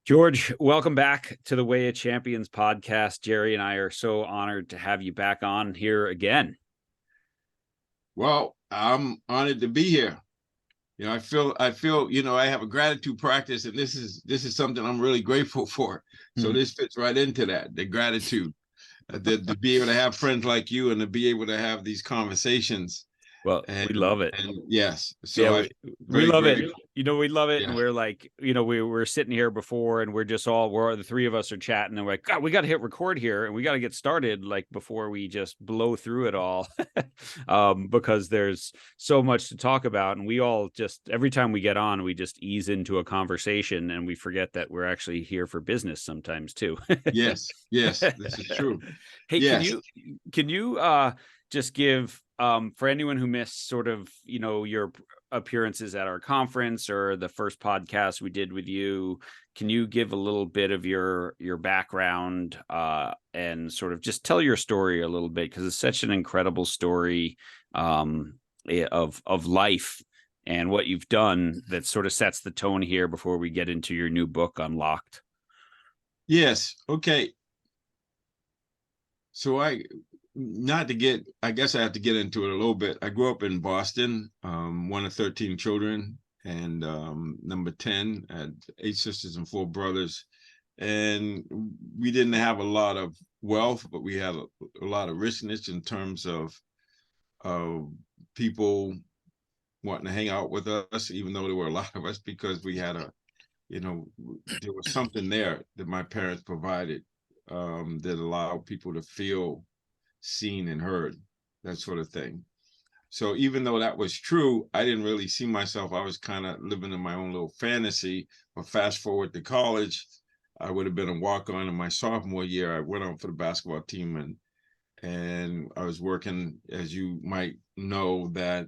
George, welcome back to the Way of Champions podcast. Jerry and I are so honored to have you back on here again. Well, I'm honored to be here. I feel, I have a gratitude practice, and this is something I'm really grateful for. So this fits right into that, the gratitude, to be able to have friends like you and to be able to have these conversations. Well, we love it. And yes, so yeah, we love it. We love it. Yeah. And we're like, we were sitting here before and we're the three of us are chatting and we're like, God, we got to hit record here and we got to get started like before we just blow through it all. Because there's so much to talk about. And we all just, every time we get on, we just ease into a conversation and we forget that we're actually here for business sometimes too. Yes, this is true. Hey, yes. Can you just give, for anyone who missed sort of, your appearances at our conference or the first podcast we did with you, can you give a little bit of your background and sort of just tell your story a little bit? Because it's such an incredible story of life and what you've done that sort of sets the tone here before we get into your new book, Unblocked. Yes. Okay. So I guess I have to get into it a little bit. I grew up in Boston, one of 13 children, and number 10, I had 8 sisters and 4 brothers. And we didn't have a lot of wealth, but we had a lot of richness in terms of people wanting to hang out with us, even though there were a lot of us, because we had there was something there that my parents provided that allowed people to feel seen and heard, that sort of thing. So even though that was true, I didn't really see myself. I was kind of living in my own little fantasy. But fast forward to college, I would have been a walk-on in my sophomore year. I went on for the basketball team, and I was working, as you might know, that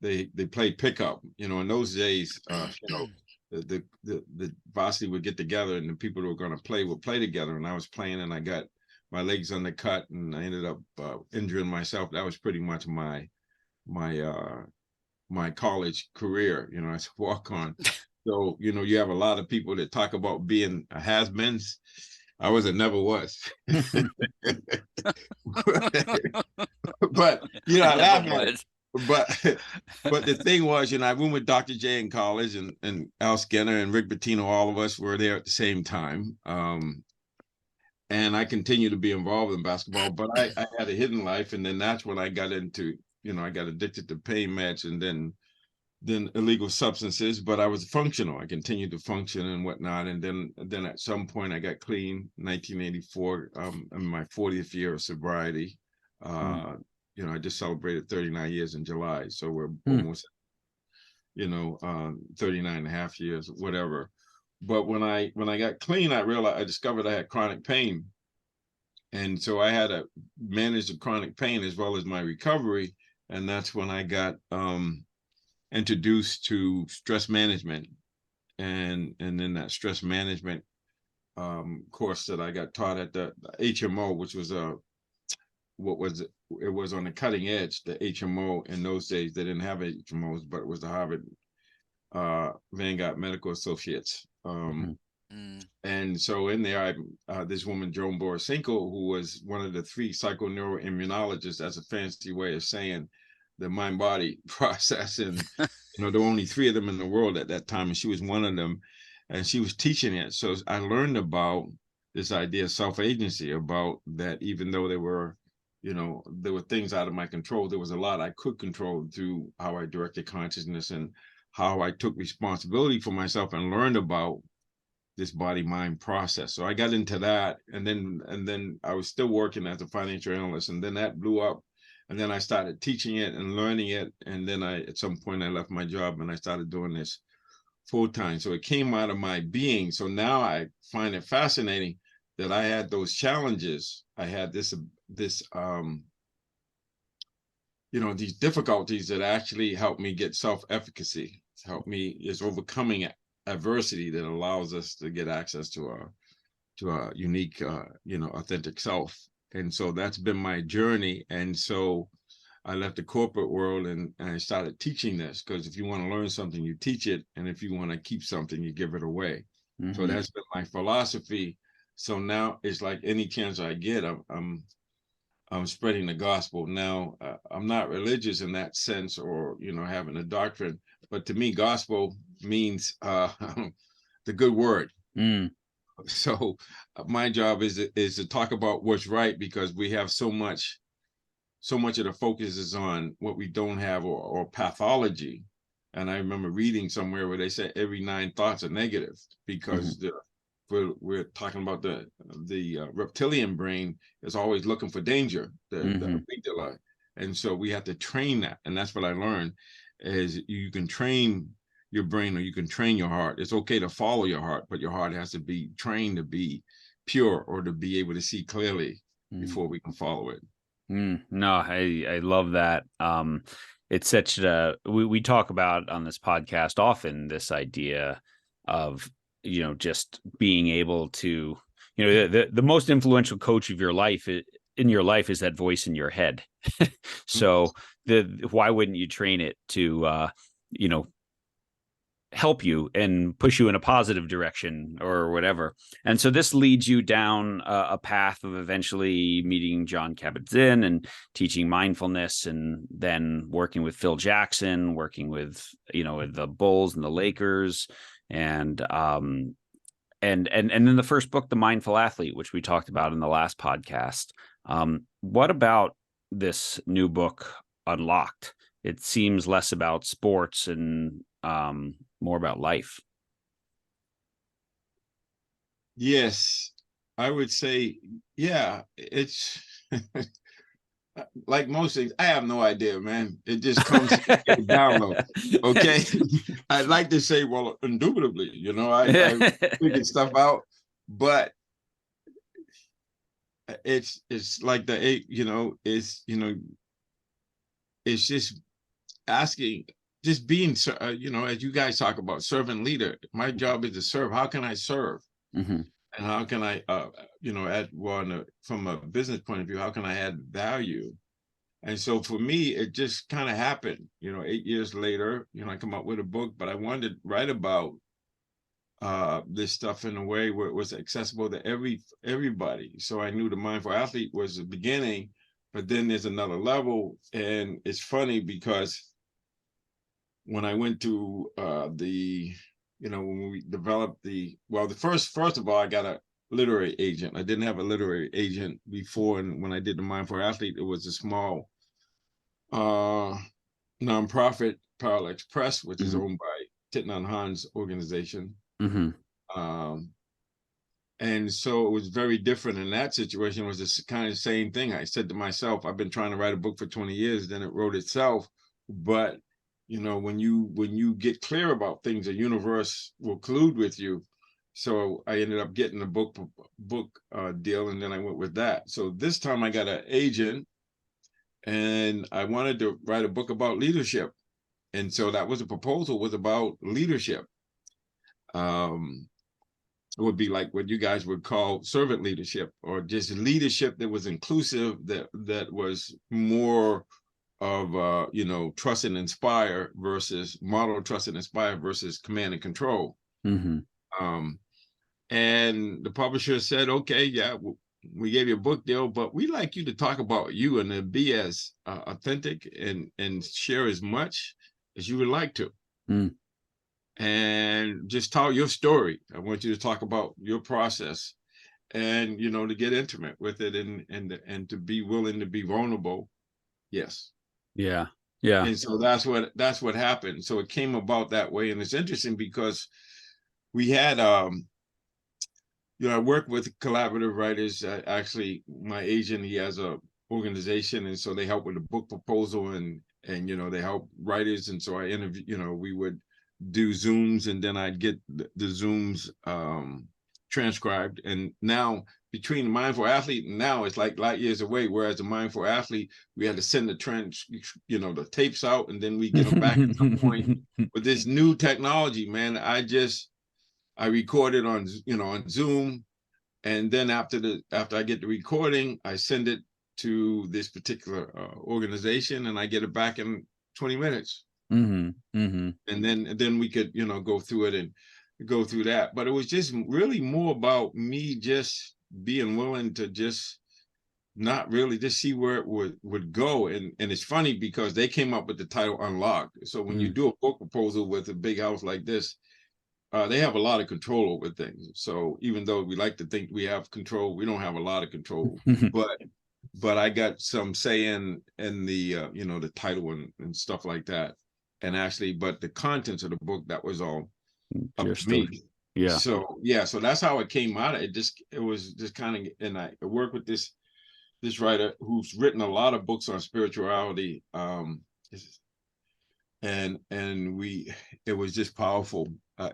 they played pickup. In those days, the varsity would get together and the people who were going to play would play together. And I was playing and I got my legs undercut and I ended up injuring myself. That was pretty much my college career, as a walk-on. So, you have a lot of people that talk about being a has-beens. I never was. But, I laugh at it. But the thing was, I went with Dr. J in college and Al Skinner and Rick Pitino, all of us were there at the same time. And I continued to be involved in basketball, but I had a hidden life. And then that's when I got into, I got addicted to pain meds and then illegal substances, but I was functional. I continued to function and whatnot. And then at some point I got clean, 1984, in my 40th year of sobriety. I just celebrated 39 years in July. So we're almost, 39 and a half years, whatever. But when I got clean, I discovered I had chronic pain. And so I had to manage the chronic pain as well as my recovery. And that's when I got introduced to stress management. And then that stress management course that I got taught at the HMO, which was it was on the cutting edge, the HMO in those days. They didn't have HMOs, but it was the Harvard Vanguard Medical Associates. And so in there, this woman, Joan Borisenko, who was one of the 3 psychoneuroimmunologists, that's a fancy way of saying the mind-body process. And, there were only 3 of them in the world at that time, and she was one of them, and she was teaching it. So I learned about this idea of self-agency, about that even though there were things out of my control, there was a lot I could control through how I directed consciousness and how I took responsibility for myself and learned about this body-mind process. So I got into that, and then I was still working as a financial analyst, and then that blew up, and then I started teaching it and learning it, and then at some point I left my job and I started doing this full-time. So it came out of my being. So now I find it fascinating that I had those challenges. I had these difficulties that actually helped me get self-efficacy, helped me is overcoming adversity that allows us to get access to a unique, authentic self. And so that's been my journey. And so I left the corporate world and I started teaching this, because if you want to learn something, you teach it. And if you want to keep something, you give it away. So that's been my philosophy. So now it's like any chance I get, I'm spreading the gospel. Now, I'm not religious in that sense, or having a doctrine, but to me, gospel means the good word. So my job is to talk about what's right, because we have so much of the focus is on what we don't have, or pathology. And I remember reading somewhere where they said every 9 thoughts are negative, because we're talking about the reptilian brain is always looking for danger, the amygdala. And so we have to train that. And that's what I learned, is you can train your brain, or you can train your heart. It's okay to follow your heart, but your heart has to be trained to be pure, or to be able to see clearly before we can follow it. No, I love that. It's such we talk about on this podcast often this idea of, just being able to, the most influential coach of your life in your life is that voice in your head. So why wouldn't you train it to, help you and push you in a positive direction or whatever. And so this leads you down a path of eventually meeting Jon Kabat-Zinn and teaching mindfulness, and then working with Phil Jackson, working with, with the Bulls and the Lakers, and then the first book, The Mindful Athlete, which we talked about in the last podcast. What about this new book, Unlocked? It seems less about sports and more about life. Yes, I would say, yeah, it's like most things. I have no idea, man. It just comes download. Okay. I'd like to say, well, indubitably, I figured stuff out, but it's like it's just asking, just being, as you guys talk about, servant leader. My job is to serve. How can I serve? And how can I, from a business point of view, how can I add value? And so for me, it just kind of happened, 8 years later, I come up with a book, but I wanted to write about this stuff in a way where it was accessible to everybody. So I knew the Mindful Athlete was the beginning, but then there's another level. And it's funny because when I went to when we developed first of all, I got a literary agent. I didn't have a literary agent before. And when I did the Mindful Athlete, it was a small nonprofit, Parallel Express, which is owned by Thich Han's organization. And so it was very different in that situation. It was the kind of same thing. I said to myself, I've been trying to write a book for 20 years, then it wrote itself. But when you get clear about things, the universe will collude with you. So I ended up getting a book deal, and then I went with that. So this time I got an agent, and I wanted to write a book about leadership. And so that was the proposal, was about leadership. It would be like what you guys would call servant leadership, or just leadership that was inclusive, that was more of trust and inspire versus model trust and inspire versus command and control. And the publisher said, okay, yeah, we gave you a book deal, but we like you to talk about you and to be as authentic and share as much as you would like to. And just tell your story. I want you to talk about your process, and to get intimate with it, and to be willing to be vulnerable. Yes. Yeah. And so that's what happened. So it came about that way. And it's interesting because we had I work with collaborative writers. Actually, my agent, he has a organization, and so they help with the book proposal, and they help writers. And so I interview, we would do Zooms, and then I'd get the Zooms transcribed. And now between the Mindful Athlete and now, it's like light years away. Whereas the Mindful Athlete, we had to send the the tapes out, and then we get them back at some point. With this new technology, man, I recorded on Zoom, and then after I get the recording, I send it to this particular organization, and I get it back in 20 minutes. And then we could go through it. And go through that. But it was just really more about me just being willing to just not really just see where it would go. And it's funny because they came up with the title Unlocked. So when you do a book proposal with a big house like this, they have a lot of control over things. So even though we like to think we have control, we don't have a lot of control. But I got some say in the you know, the title and stuff like that. And actually, but the contents of the book, that was all up to me. Yeah. So yeah, so that's how it came out. It was just kind of, and I work with this writer who's written a lot of books on spirituality. And it was just powerful.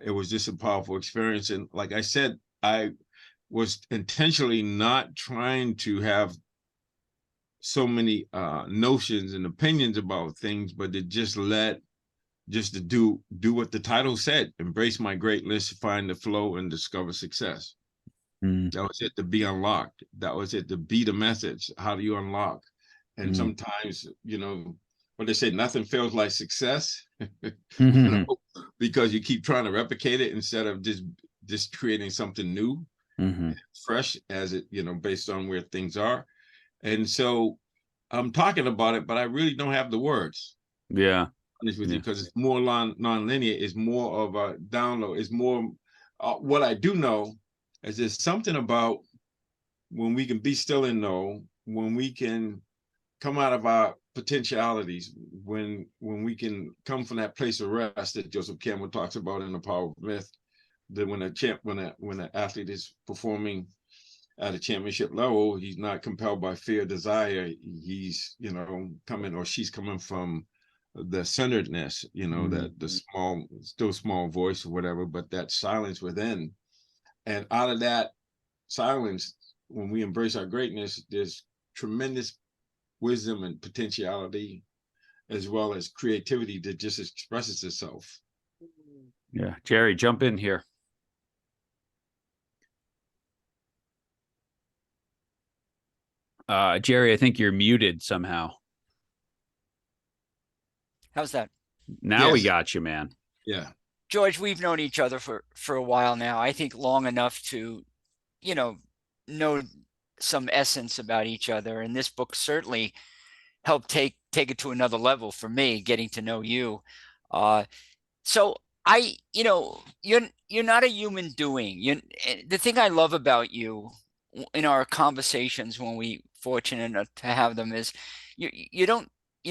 It was just a powerful experience. And like I said, I was intentionally not trying to have so many notions and opinions about things, but to just to do what the title said: embrace my greatness, find the flow, and discover success. That was it, to be unlocked. That was it, to be the message. How do you unlock? And sometimes, you know, what they say, nothing feels like success, you know, because you keep trying to replicate it instead of just creating something new, fresh, as it, you know, based on where things are. And so I'm talking about it, but I really don't have the words. Yeah. Honest with you, because it's more non-linear. It's more of a download. It's more what I do know is there's something about when we can be still and know, when we can come out of our potentialities, when we can come from that place of rest that Joseph Campbell talks about in The Power of Myth, that when an athlete is performing at a championship level, he's not compelled by fear, desire. He's, you know, coming, or she's coming from the centeredness, you know, that the still small voice or whatever, but that silence within. And out of that silence, when we embrace our greatness, there's tremendous wisdom and potentiality, as well as creativity that just expresses itself. Yeah. Jerry, jump in here. Jerry, I think you're muted somehow. How's that? Now we got you, man. Yeah. George, we've known each other for a while now. I think long enough to, you know some essence about each other. And this book certainly helped take it to another level for me, getting to know you. So you're not a human doing. The thing I love about you in our conversations, when we fortunate enough to have them, is you're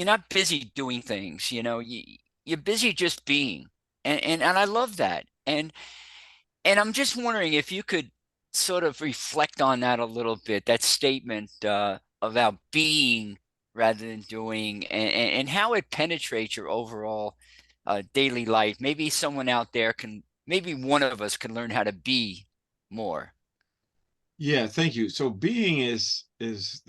not busy doing things. You're busy just being, and I love that. And I'm just wondering if you could sort of reflect on that a little bit, that statement about being rather than doing, and how it penetrates your overall daily life. Maybe someone out there maybe one of us can learn how to be more. Yeah, thank you. So being is this,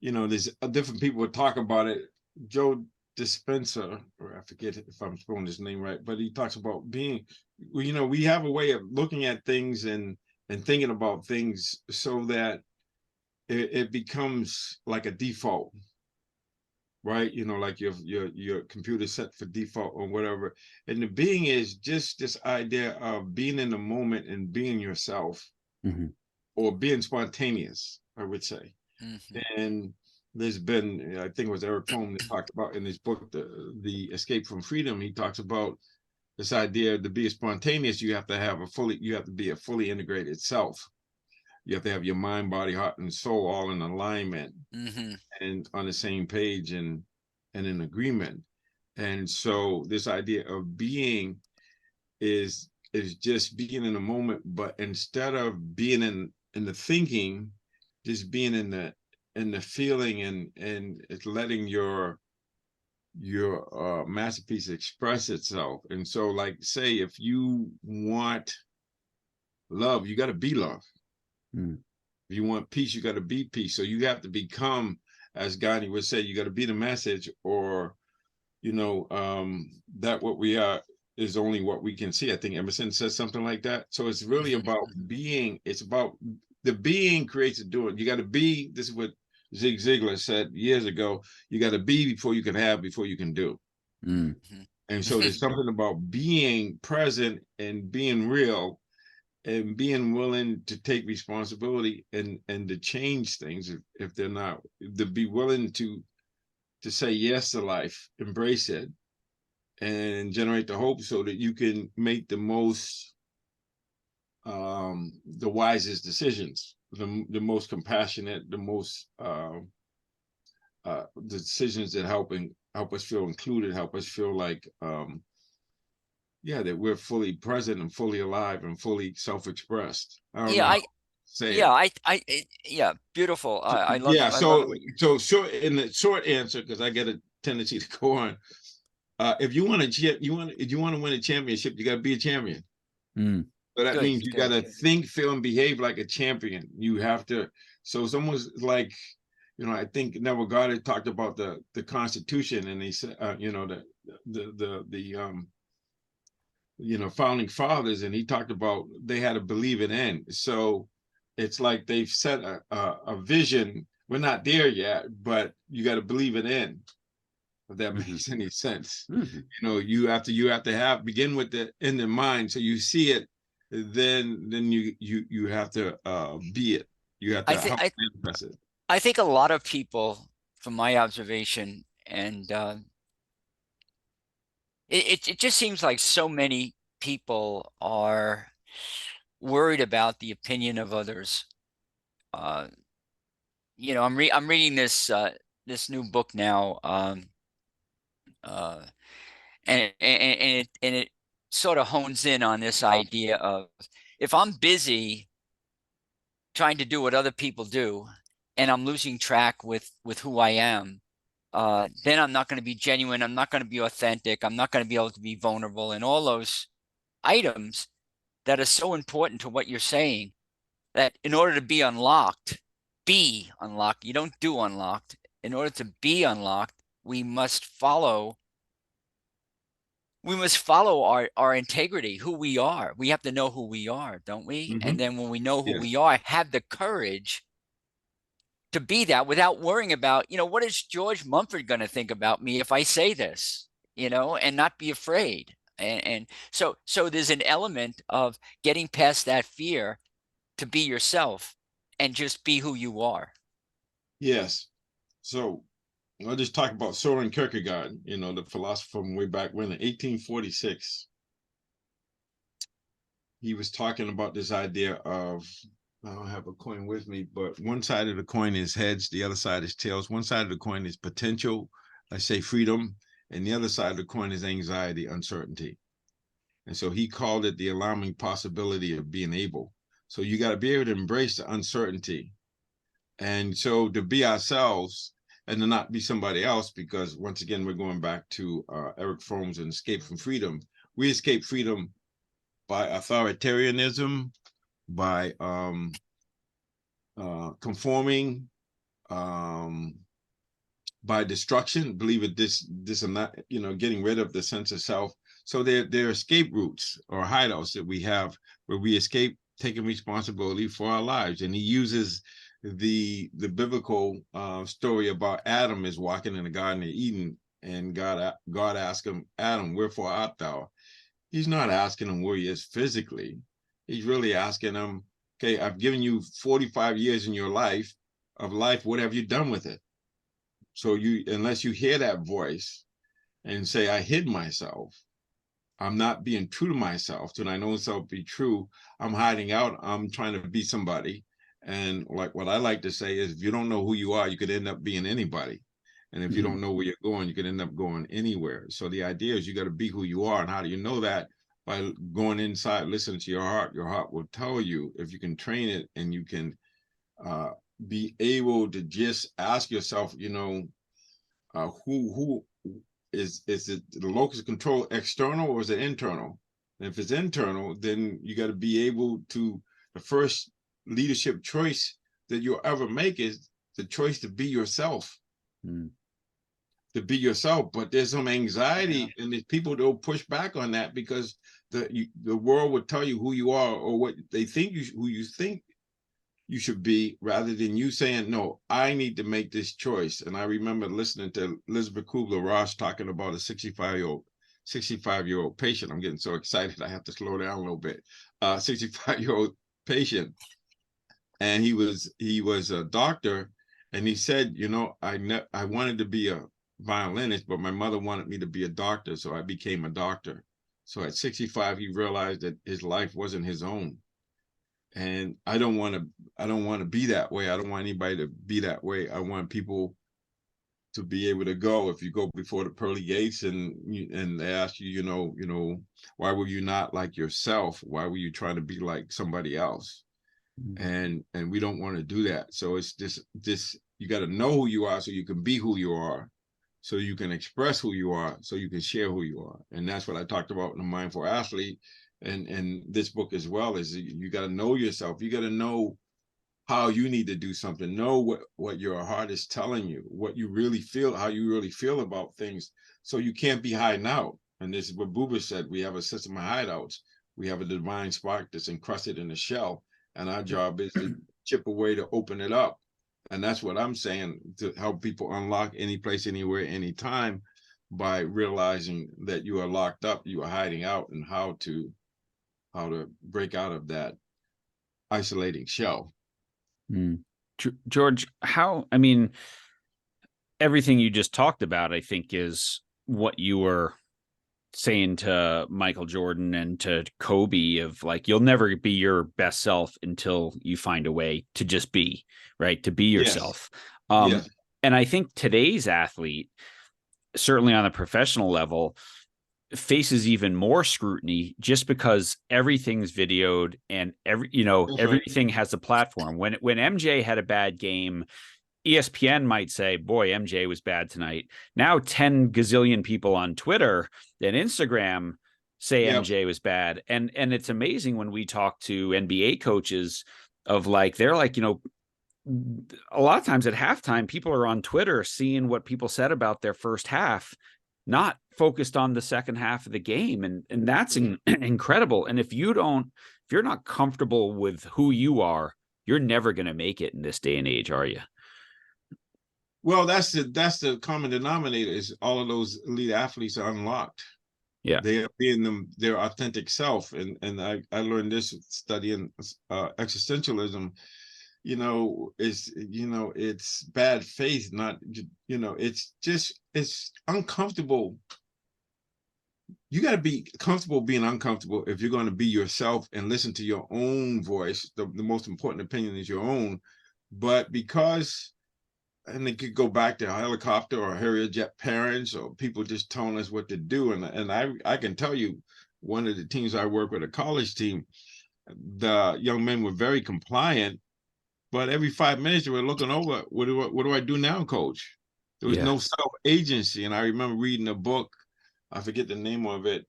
there's different people would talk about it. Joe Dispenza, or I forget if I'm spelling his name right, but he talks about being, we have a way of looking at things and thinking about things so that it becomes like a default, right? Like your computer set for default or whatever. And the being is just this idea of being in the moment and being yourself, or being spontaneous, I would say. And there's been, I think it was Eric Fromm that talked about in his book, the Escape from Freedom. He talks about this idea to be spontaneous, you have to be a fully integrated self. You have to have your mind, body, heart, and soul all in alignment, and on the same page and in agreement. And so this idea of being is just being in the moment, but instead of being in the thinking, just being in the feeling, and it's letting your masterpiece express itself. And so, like, say if you want love, you got to be love. If you want peace, you got to be peace. So you have to become, as Gandhi would say, you got to be the message, or that what we are is only what we can see. I think Emerson says something like that. So it's really about being. It's about the being creates the doing. You got to be. This is what Zig Ziglar said years ago. You got to be before you can have, before you can do. And And so there's something about being present and being real and being willing to take responsibility and to change things if they're not, to be willing to say yes to life, embrace it, and generate the hope so that you can make the most, the wisest decisions, the most compassionate, the most, the decisions that help us feel included, help us feel like, that we're fully present and fully alive and fully self-expressed. I don't know how to say it. Yeah, beautiful. I love. Yeah, I love what so short, in the short answer, because I get a tendency to go on. If you want to win a championship, you got to be a champion. So that means you got to think, feel, and behave like a champion. You have to. So someone's like, I think Neville Goddard talked about the Constitution, and he said, the founding fathers, and he talked about they had to believe it in. So it's like they've set a vision. We're not there yet, but you got to believe it in. If that makes any sense. You have to begin with the end in mind, so you see it, then you have to be it. You have to help manifest it. I think a lot of people, from my observation, and it just seems like so many people are worried about the opinion of others. I'm reading this new book now, and it sort of hones in on this idea of, if I'm busy trying to do what other people do, and I'm losing track with who I am, then I'm not going to be genuine. I'm not going to be authentic. I'm not going to be able to be vulnerable, and all those items that are so important to what you're saying, that in order to be unlocked. You don't do unlocked. In order to be unlocked, we must follow our integrity, who we are. We have to know who we are, don't we? And then when we know who we are, have the courage to be that without worrying about, what is George Mumford going to think about me if I say this, and not be afraid. And so there's an element of getting past that fear to be yourself and just be who you are. Yes. So I'll just talk about Soren Kierkegaard, the philosopher from way back when, in 1846. He was talking about this idea of, I don't have a coin with me, but one side of the coin is heads, the other side is tails. One side of the coin is potential, I say freedom, and the other side of the coin is anxiety, uncertainty. And so he called it the alarming possibility of being able. So you got to be able to embrace the uncertainty. And so to be ourselves and to not be somebody else, because once again, we're going back to Eric Fromm's and Escape from Freedom. We escape freedom by authoritarianism, by conforming, by destruction, believe it, this and that, getting rid of the sense of self. So they're escape routes or hideouts that we have where we escape taking responsibility for our lives. And he uses the biblical story about Adam is walking in the Garden of Eden, and God asked him, Adam, wherefore art thou? He's not asking him where he is physically. He's really asking him, okay, I've given you 45 years in your life, what have you done with it? So unless you hear that voice and say, I hid myself, I'm not being true to myself, to my own self be true, I'm hiding out, I'm trying to be somebody. And like what I like to say is, if you don't know who you are, you could end up being anybody. And if you don't know where you're going, you could end up going anywhere. So the idea is you got to be who you are. And how do you know that? By going inside, listening to your heart. Your heart will tell you, if you can train it, and you can be able to just ask yourself, who is it the locus of control external or is it internal? And if it's internal, then you got to be able to, the first leadership choice that you'll ever make is the choice to be yourself. To be yourself. But there's some anxiety, and there's people that will push back on that, because the world would tell you who you are, or what they think who you think you should be, rather than you saying, no, I need to make this choice. And I remember listening to Elizabeth Kubler-Ross talking about a 65-year-old 65-year-old patient. I'm getting so excited I have to slow down a little bit. 65-year-old patient, and he was a doctor, and he said, I wanted to be a violinist, but my mother wanted me to be a doctor, so I became a doctor. So at 65, he realized that his life wasn't his own. And I don't want to be that way. I don't want anybody to be that way. I want people to be able to go. If you go before the pearly gates and they ask you, why were you not like yourself? Why were you trying to be like somebody else? And we don't want to do that. So it's this you got to know who you are so you can be who you are, so you can express who you are, so you can share who you are. And that's what I talked about in the Mindful Athlete and this book as well, is you got to know yourself. You got to know how you need to do something, know what your heart is telling you, what you really feel, how you really feel about things. So you can't be hiding out. And this is what Buber said, we have a system of hideouts. We have a divine spark that's encrusted in the shell, and our job is to chip away to open it up. And that's what I'm saying, to help people unlock any place, anywhere, anytime, by realizing that you are locked up, you are hiding out, and how to break out of that isolating shell. George, everything you just talked about, I think, is what you were saying to Michael Jordan and to Kobe, of like, you'll never be your best self until you find a way to just be, right? To be yourself. Yes. And I think today's athlete, certainly on a professional level, faces even more scrutiny just because everything's videoed and everything has a platform. When MJ had a bad game, ESPN might say, boy, MJ was bad tonight. Now 10 gazillion people on Twitter and Instagram say MJ was bad. And it's amazing when we talk to NBA coaches of like, they're like, a lot of times at halftime, people are on Twitter seeing what people said about their first half, not focused on the second half of the game. And that's incredible. And if you're not comfortable with who you are, you're never going to make it in this day and age, are you? Well, that's the common denominator, is all of those elite athletes are unlocked. Yeah. They are being their authentic self. And I learned this studying existentialism. It's bad faith, not, it's uncomfortable. You got to be comfortable being uncomfortable if you're going to be yourself and listen to your own voice. The most important opinion is your own. But because, and it could go back to a helicopter or Harrier jet parents or people just telling us what to do. And I can tell you, one of the teams I work with, a college team, the young men were very compliant, but every 5 minutes they were looking over, what do I do now, coach? There was no self-agency. And I remember reading a book, I forget the name of it,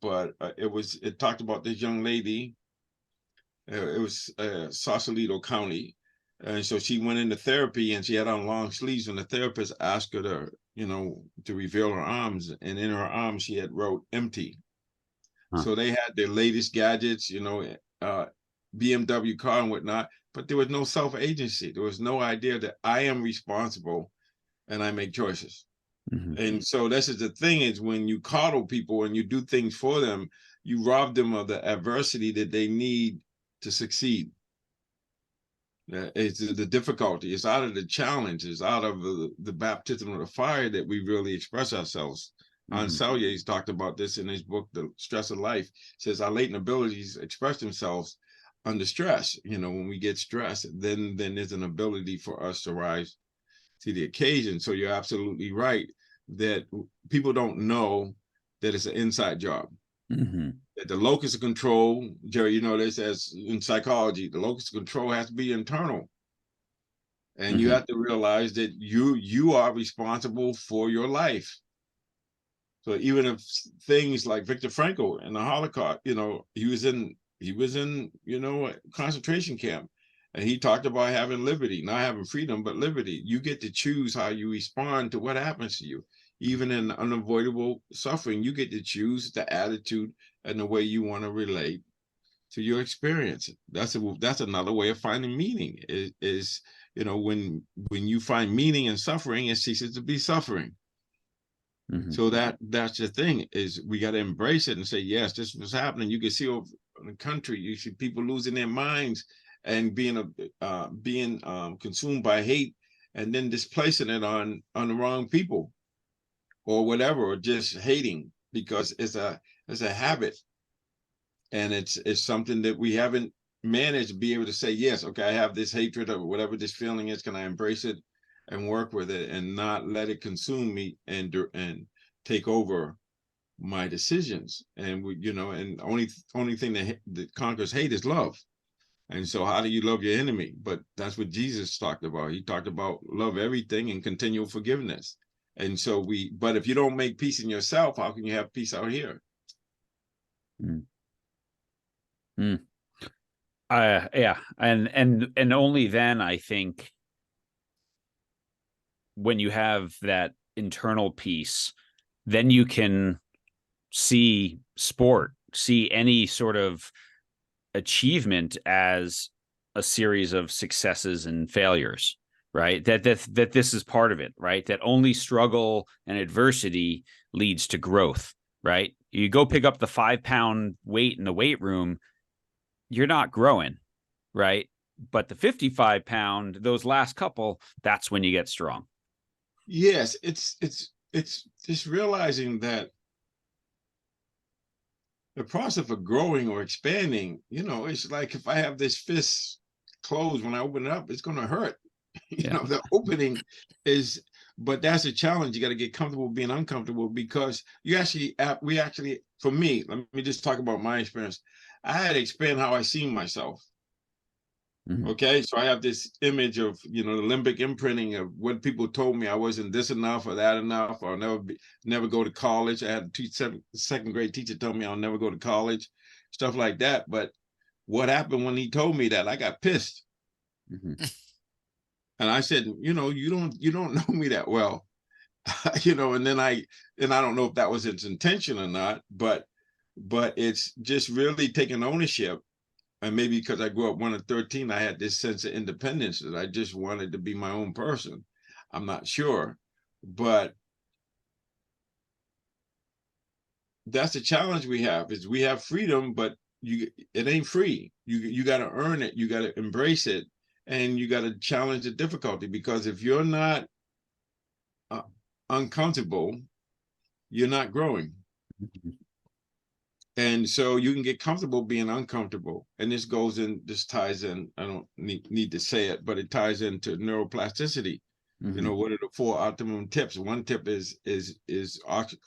but it talked about this young lady. It was Sausalito County. And so she went into therapy and she had on long sleeves, and the therapist asked her to reveal her arms. And in her arms, she had wrote empty. So they had their latest gadgets, BMW car and whatnot, but there was no self-agency. There was no idea that I am responsible and I make choices. And so this is the thing, is when you coddle people and you do things for them, you rob them of the adversity that they need to succeed. It's the difficulty. It's out of the challenge. It's out of the baptism of the fire that we really express ourselves. Hans Selye's talked about this in his book, The Stress of Life. Says our latent abilities express themselves under stress. When we get stressed, then there's an ability for us to rise to the occasion. So you're absolutely right that people don't know that it's an inside job. That the locus of control, Jerry, this as in psychology, the locus of control has to be internal. And you have to realize that you are responsible for your life. So even if things like Viktor Frankl in the Holocaust, he was in a concentration camp, and he talked about having liberty, not having freedom, but liberty. You get to choose how you respond to what happens to you. Even in unavoidable suffering, you get to choose the attitude and the way you want to relate to your experience. That's another way of finding meaning. Is when you find meaning in suffering, it ceases to be suffering. So that's the thing, is we got to embrace it and say, yes, this was happening. You can see over in the country, you see people losing their minds and being consumed by hate, and then displacing it on the wrong people or whatever, or just hating because it's a habit, and it's something that we haven't managed to be able to say, yes, okay, I have this hatred or whatever this feeling is, can I embrace it and work with it and not let it consume me and take over my decisions. And we, and only thing that conquers hate is love. And so how do you love your enemy? But that's what Jesus talked about. He talked about love everything and continual forgiveness. And so but if you don't make peace in yourself, how can you have peace out here? Yeah. And only then, I think, when you have that internal peace, then you can see sport, see any sort of achievement as a series of successes and failures, right? That this is part of it, right? That only struggle and adversity leads to growth, right? You go pick up the 5-pound weight in the weight room, you're not growing, right? But the 55-pound, those last couple, that's when you get strong. Yes, it's just realizing that the process of growing or expanding, it's like if I have this fist closed, when I open it up, it's going to hurt. The opening is, but that's a challenge. You got to get comfortable being uncomfortable, because for me, let me just talk about my experience. I had to expand how I see myself. Okay, so I have this image of, the limbic imprinting of what people told me I wasn't this enough or that enough, or never go to college. I had a second grade teacher tell me I'll never go to college, stuff like that. But what happened when he told me that? I got pissed. And I said, you don't know me that well, and then I don't know if that was his intention or not, but it's just really taking ownership. And maybe because I grew up one of 13, I had this sense of independence that I just wanted to be my own person. I'm not sure, but that's the challenge we have, is we have freedom, but it ain't free. You got to earn it. You got to embrace it, and you got to challenge the difficulty, because if you're not uncomfortable, you're not growing. And so you can get comfortable being uncomfortable. And this ties in, I don't need to say it, but it ties into neuroplasticity. What are the 4 optimum tips? One tip is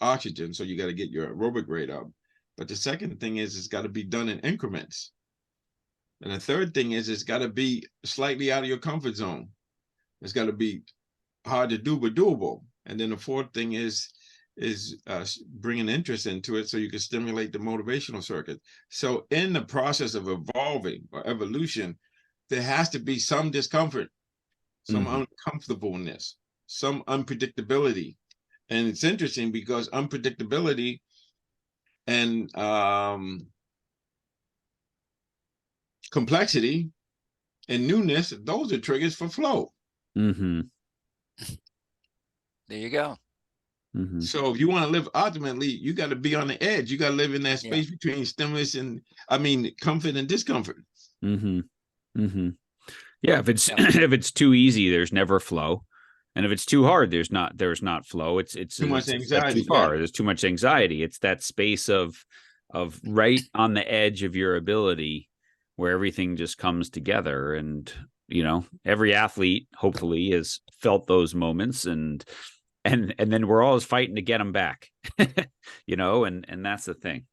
oxygen. So you got to get your aerobic rate up. But the second thing is, it's got to be done in increments. And the third thing is, it's got to be slightly out of your comfort zone. It's got to be hard to do, but doable. And then the fourth thing is bringing interest into it, so you can stimulate the motivational circuit. So in the process of evolving or evolution, there has to be some discomfort, some uncomfortableness, some unpredictability. And it's interesting, because unpredictability and complexity and newness, those are triggers for flow. There you go. So if you want to live optimally, you got to be on the edge. You got to live in that space between stimulus and, comfort and discomfort. Yeah, if it's too easy, there's never flow, and if it's too hard, there's not flow. It's too much anxiety. Too far. There's too much anxiety. It's that space of right on the edge of your ability, where everything just comes together. And every athlete hopefully has felt those moments, and then we're always fighting to get them back. And that's the thing.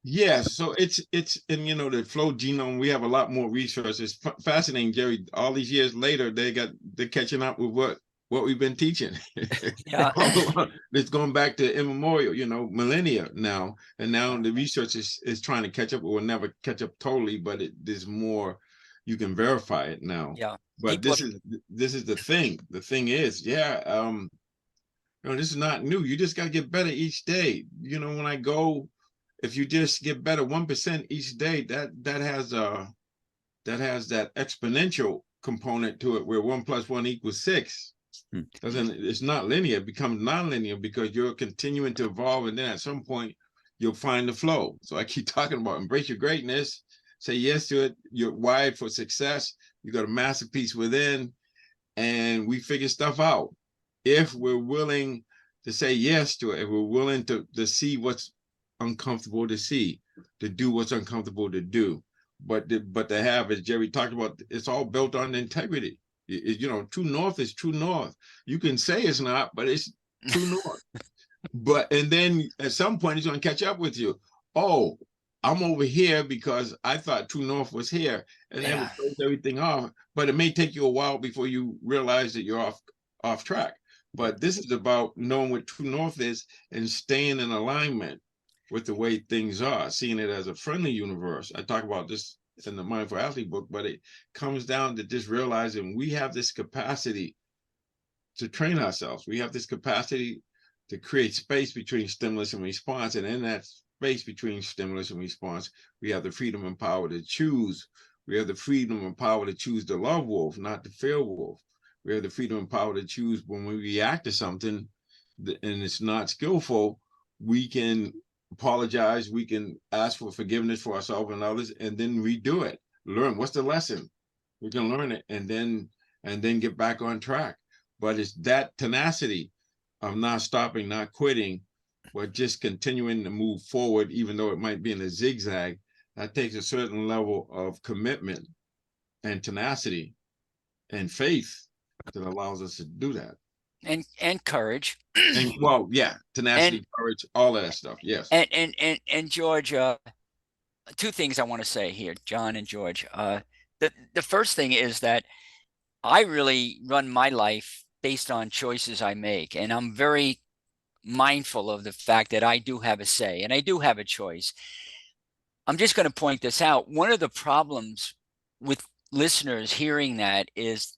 Yes, so it's in the flow genome. We have a lot more research. It's fascinating, Jerry. All these years later, they're catching up with what we've been teaching. It's going back to immemorial, millennia now, and now the research is trying to catch up. It will never catch up totally, but there's more. You can verify it now. Yeah, but this is the thing. The thing is, this is not new. You just got to get better each day. When I go. If you just get better 1% each day, that has that exponential component to it, where 1 + 1 = 6. It's not linear. It becomes non-linear because you're continuing to evolve, and then at some point you'll find the flow. So I keep talking about embrace your greatness, say yes to it. You're wired for success. You got a masterpiece within, and we figure stuff out. If we're willing to say yes to it, if we're willing to see what's uncomfortable to see, to do what's uncomfortable to do. But to have, as Jerry talked about, it's all built on integrity. You know, true north is true north. You can say it's not, but it's true north. And then at some point it's going to catch up with you. Oh, I'm over here because I thought true north was here, and then it throws everything off. But it may take you a while before you realize that you're off track. But this is about knowing what true north is and staying in alignment with the way things are, seeing it as a friendly universe. I talk about this in the Mindful Athlete book, but it comes down to just realizing we have this capacity to train ourselves. We have this capacity to create space between stimulus and response. And in that space between stimulus and response, we have the freedom and power to choose. We have the freedom and power to choose the love wolf, not the fear wolf. We have the freedom and power to choose when we react to something and it's not skillful, we can apologize, we can ask for forgiveness for ourselves and others, and then redo it. Learn what's the lesson. We can learn it and then get back on track. But it's that tenacity of not stopping, not quitting, but just continuing to move forward, even though it might be in a zigzag. That takes a certain level of commitment and tenacity and faith that allows us to do that. And courage. And well, yeah, tenacity, courage, all of that stuff. Yes. And George, two things I want to say here, John and George. The first thing is that I really run my life based on choices I make, and I'm very mindful of the fact that I do have a say and I do have a choice. I'm just going to point this out. One of the problems with listeners hearing that is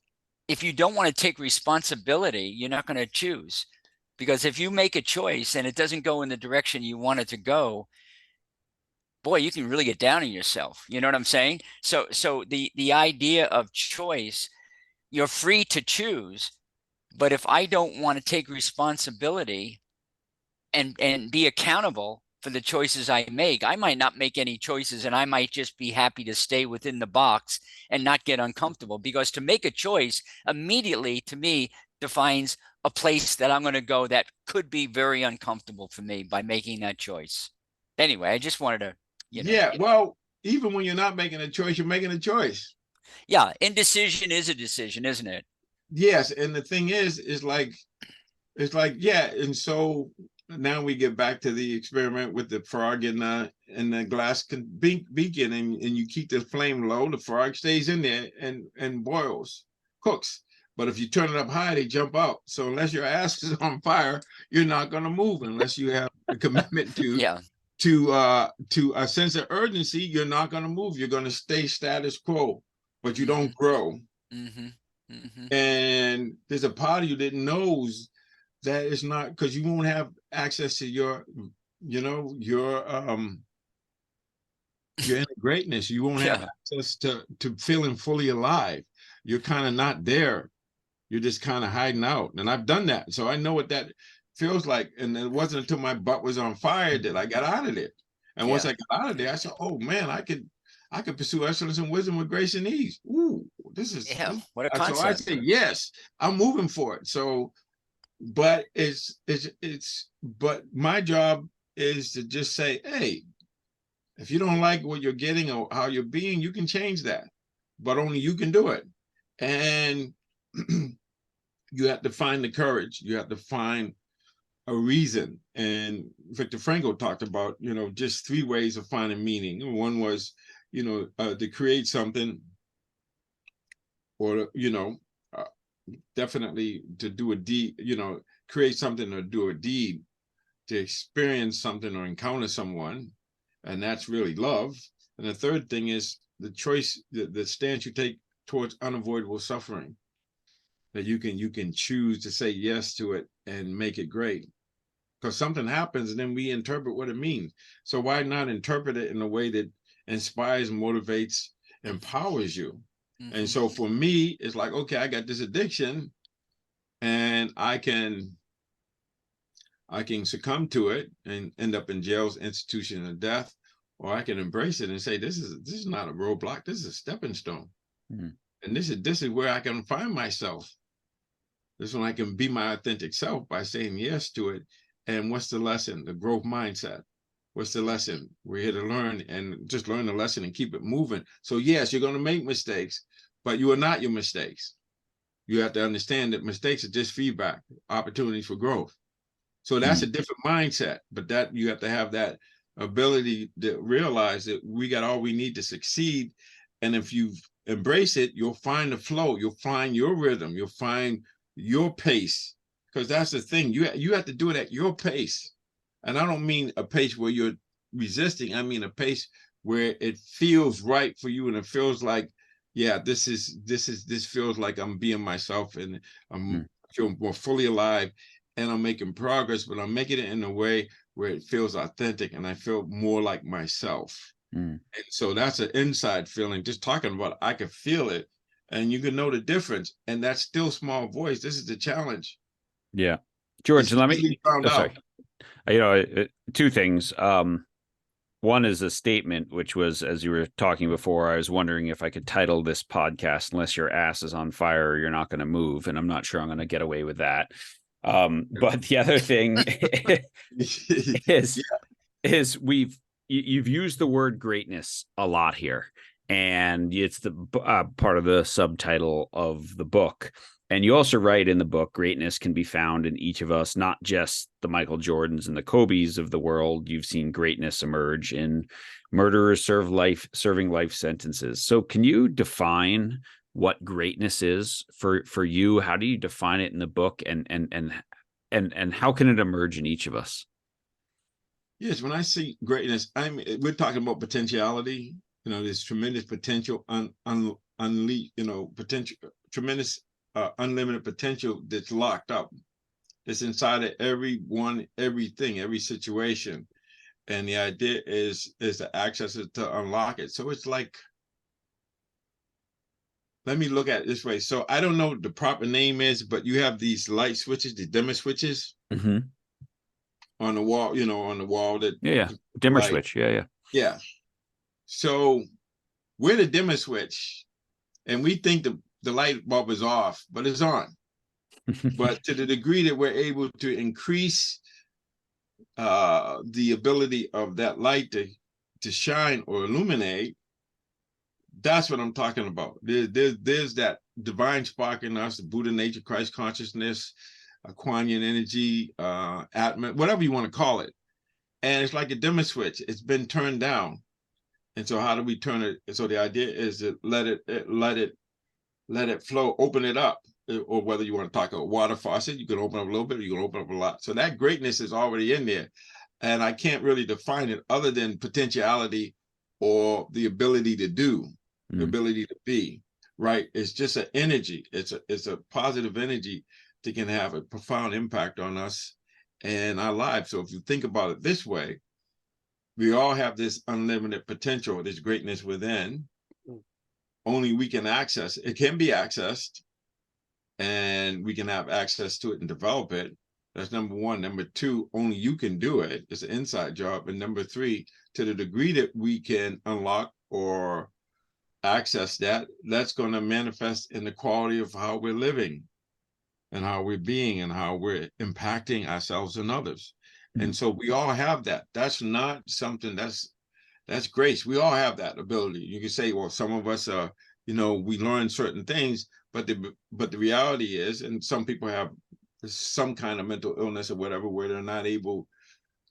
if you don't want to take responsibility, you're not going to choose. Because if you make a choice and it doesn't go in the direction you want it to go, boy, you can really get down on yourself. You know what I'm saying? So the idea of choice, you're free to choose. But if I don't want to take responsibility and be accountable for the choices I make, I might not make any choices, and I might just be happy to stay within the box and not get uncomfortable. Because to make a choice immediately, to me, defines a place that I'm going to go that could be very uncomfortable for me by making that choice. Anyway, I just wanted to, Yeah, well, even when you're not making a choice, you're making a choice. Yeah, indecision is a decision, isn't it? Yes, and the thing is like, yeah, and so now we get back to the experiment with the frog in the glass beacon, and you keep the flame low, the frog stays in there and boils, cooks. But if you turn it up high, they jump out. So unless your ass is on fire, you're not going to move unless you have a commitment to a sense of urgency. You're not going to move. You're going to stay status quo, but you don't grow. Mm-hmm. Mm-hmm. And there's a part of you that knows that it's not, because you won't have access to your inner greatness. You won't have access to feeling fully alive. You're kind of not there. You're just kind of hiding out. And I've done that. So I know what that feels like. And it wasn't until my butt was on fire that I got out of it. And once I got out of there, I said, oh man, I could pursue excellence and wisdom with grace and ease. Ooh, this is what a concept. So I say, yes, I'm moving for it. So, but but my job is to just say, hey, if you don't like what you're getting or how you're being, you can change that, but only you can do it. And you have to find the courage. You have to find a reason. And Viktor Frankl talked about, just 3 ways of finding meaning. One was, to create something, or, definitely to do a deed, create something or do a deed, to experience something or encounter someone. And that's really love. And the third thing is the choice, the stance you take towards unavoidable suffering, that you can choose to say yes to it and make it great. Because something happens and then we interpret what it means. So why not interpret it in a way that inspires, motivates, empowers you? Mm-hmm. And so for me, it's like, okay, I got this addiction. and I can succumb to it and end up in jails, institution of death, or I can embrace it and say, this is not a roadblock. This is a stepping stone. Mm-hmm. And this is where I can find myself. This is when I can be my authentic self by saying yes to it. And what's the lesson? The growth mindset. What's the lesson? We're here to learn, and just learn the lesson and keep it moving. So yes, you're going to make mistakes, but you are not your mistakes. You have to understand that mistakes are just feedback, opportunities for growth. So that's a different mindset, but that you have to have that ability to realize that we got all we need to succeed. And if you embrace it, you'll find the flow, you'll find your rhythm, you'll find your pace, because that's the thing. You have to do it at your pace. And I don't mean a pace where you're resisting. I mean a pace where it feels right for you, and it feels like, yeah, this feels like I'm being myself, and I'm feeling more fully alive, and I'm making progress, but I'm making it in a way where it feels authentic and I feel more like myself. And so that's an inside feeling. Just talking about it, I can feel it, and you can know the difference. And that's still small voice. This is the challenge. Yeah. George, let me, sorry. Two things. One is a statement, which was, as you were talking before, I was wondering if I could title this podcast, "Unless Your Ass is on Fire, You're Not Going to Move." And I'm not sure I'm going to get away with that. But the other thing is you've used the word greatness a lot here, and it's the part of the subtitle of the book. And you also write in the book, greatness can be found in each of us, not just the Michael Jordans and the Kobes of the world. You've seen greatness emerge in murderers serving life sentences. So can you define what greatness is for you? How do you define it in the book, and how can it emerge in each of us? Yes, when I see greatness, we're talking about potentiality. There's tremendous potential, unleashed. Potential, tremendous, unlimited potential that's locked up. It's inside of everyone, everything, every situation, and the idea is to access it, to unlock it. So it's like, let me look at it this way. So I don't know what the proper name is, but you have these light switches, the dimmer switches. Mm-hmm. On the wall, that dimmer switch. Yeah. So we're the dimmer switch, and we think the light bulb is off, but it's on. But to the degree that we're able to increase the ability of that light to shine or illuminate, that's what I'm talking about. There's that divine spark in us, the Buddha nature, Christ consciousness, Aquanian energy, Atman, whatever you want to call it. And it's like a dimmer switch. It's been turned down. And so how do we turn it? So the idea is to let it flow, open it up. Or whether you want to talk about water faucet, you can open up a little bit, or you can open up a lot. So that greatness is already in there. And I can't really define it other than potentiality, or the ability to do, the ability to be, right? It's just an energy. It's a positive energy that can have a profound impact on us and our lives. So if you think about it this way, we all have this unlimited potential, this greatness within. Only we can access it. It can be accessed, and we can have access to it and develop it. That's number one. Number two, only you can do it. It's an inside job. And number three, to the degree that we can unlock or access that, that's going to manifest in the quality of how we're living and how we're being and how we're impacting ourselves and others. And so we all have that. That's not something that's grace. We all have that ability. You can say, well, some of us are, we learn certain things, but the reality is, and some people have some kind of mental illness or whatever, where they're not able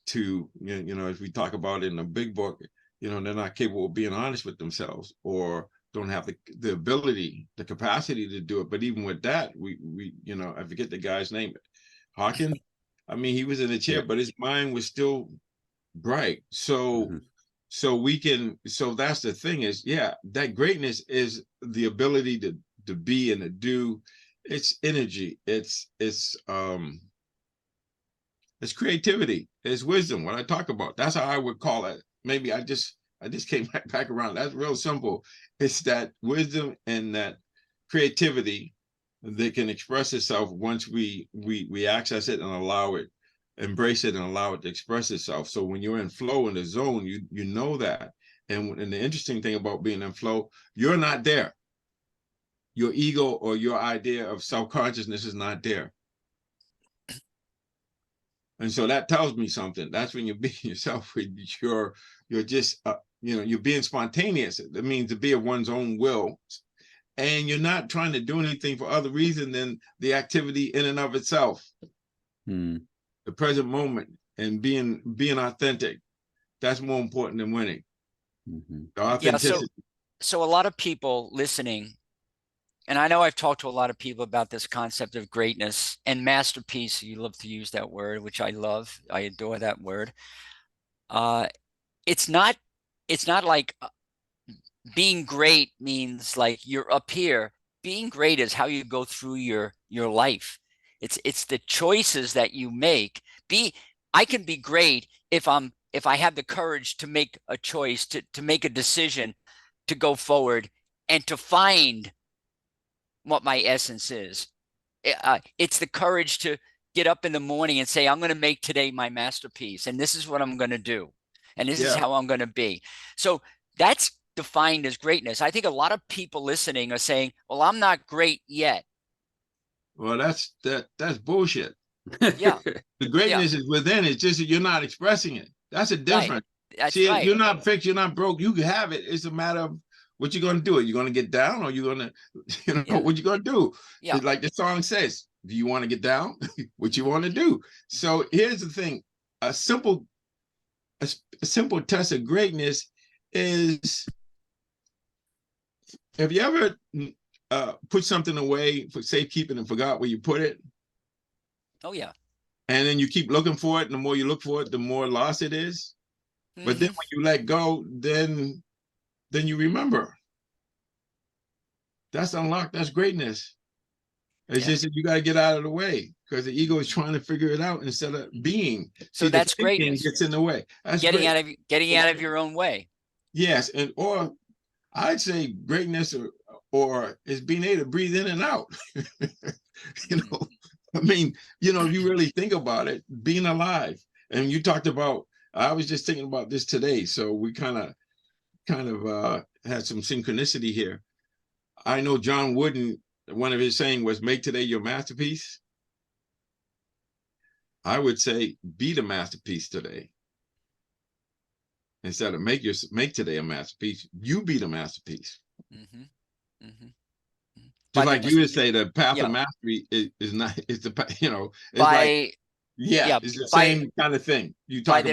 to, as we talk about in the big book, they're not capable of being honest with themselves, or don't have the ability, the capacity to do it. But even with that, we I forget the guy's name, Hawkins. I mean, he was in a chair, but his mind was still bright. So we can, so that's the thing is, that greatness is the ability to be and to do. It's energy. It's creativity. It's wisdom. What I talk about, that's how I would call it. Maybe I just came back around. That's real simple. It's that wisdom and that creativity that can express itself once we access it and allow it, embrace it and allow it to express itself. So when you're in flow, in the zone, you know that. And the interesting thing about being in flow, you're not there. Your ego or your idea of self-consciousness is not there. And so that tells me something. That's when you're being yourself. You're just you're being spontaneous. That means to be of one's own will, and you're not trying to do anything for other reason than the activity in and of itself. The present moment and being authentic. That's more important than winning. The authenticity. Yeah, so a lot of people listening, and I know I've talked to a lot of people about this concept of greatness and masterpiece. You love to use that word, which I love. I adore that word. It's not like being great means like you're up here. Being great is how you go through your life. It's the choices that you make. I can be great if I have the courage to make a choice, to make a decision, to go forward and to find what my essence is. It's the courage to get up in the morning and say, I'm going to make today my masterpiece, and this is what I'm going to do, and this is how I'm going to be. So that's defined as greatness. I think a lot of people listening are saying, well, I'm not great yet. Well, that's bullshit. Yeah. The greatness is within. It's just that you're not expressing it. That's a difference. Right. That's See, right. You're not fixed, you're not broke. You can have it. It's a matter of what you're going to do. Are you going to get down, or you're going to, what you going to do? Yeah. Like the song says, do you want to get down? What you want to do? So here's the thing. A simple test of greatness is, have you ever put something away for safekeeping and forgot where you put it? Oh, yeah. And then you keep looking for it, and the more you look for it, the more lost it is. But then when you let go, then you remember. That's unlocked. That's greatness. It's just that you got to get out of the way, because the ego is trying to figure it out instead of being. So that's greatness. Gets in the way. That's getting out of your own way. Yes, or I'd say greatness or is being able to breathe in and out. I mean, if you really think about it, being alive. And you talked about, I was just thinking about this today, so we kind of had some synchronicity here. I know John Wooden, one of his saying was, make today your masterpiece. I would say, be the masterpiece today. Instead of make today a masterpiece, you be the masterpiece. Just like you would say, the path of mastery is not, it's the, it's like, it's the same kind of thing. You talk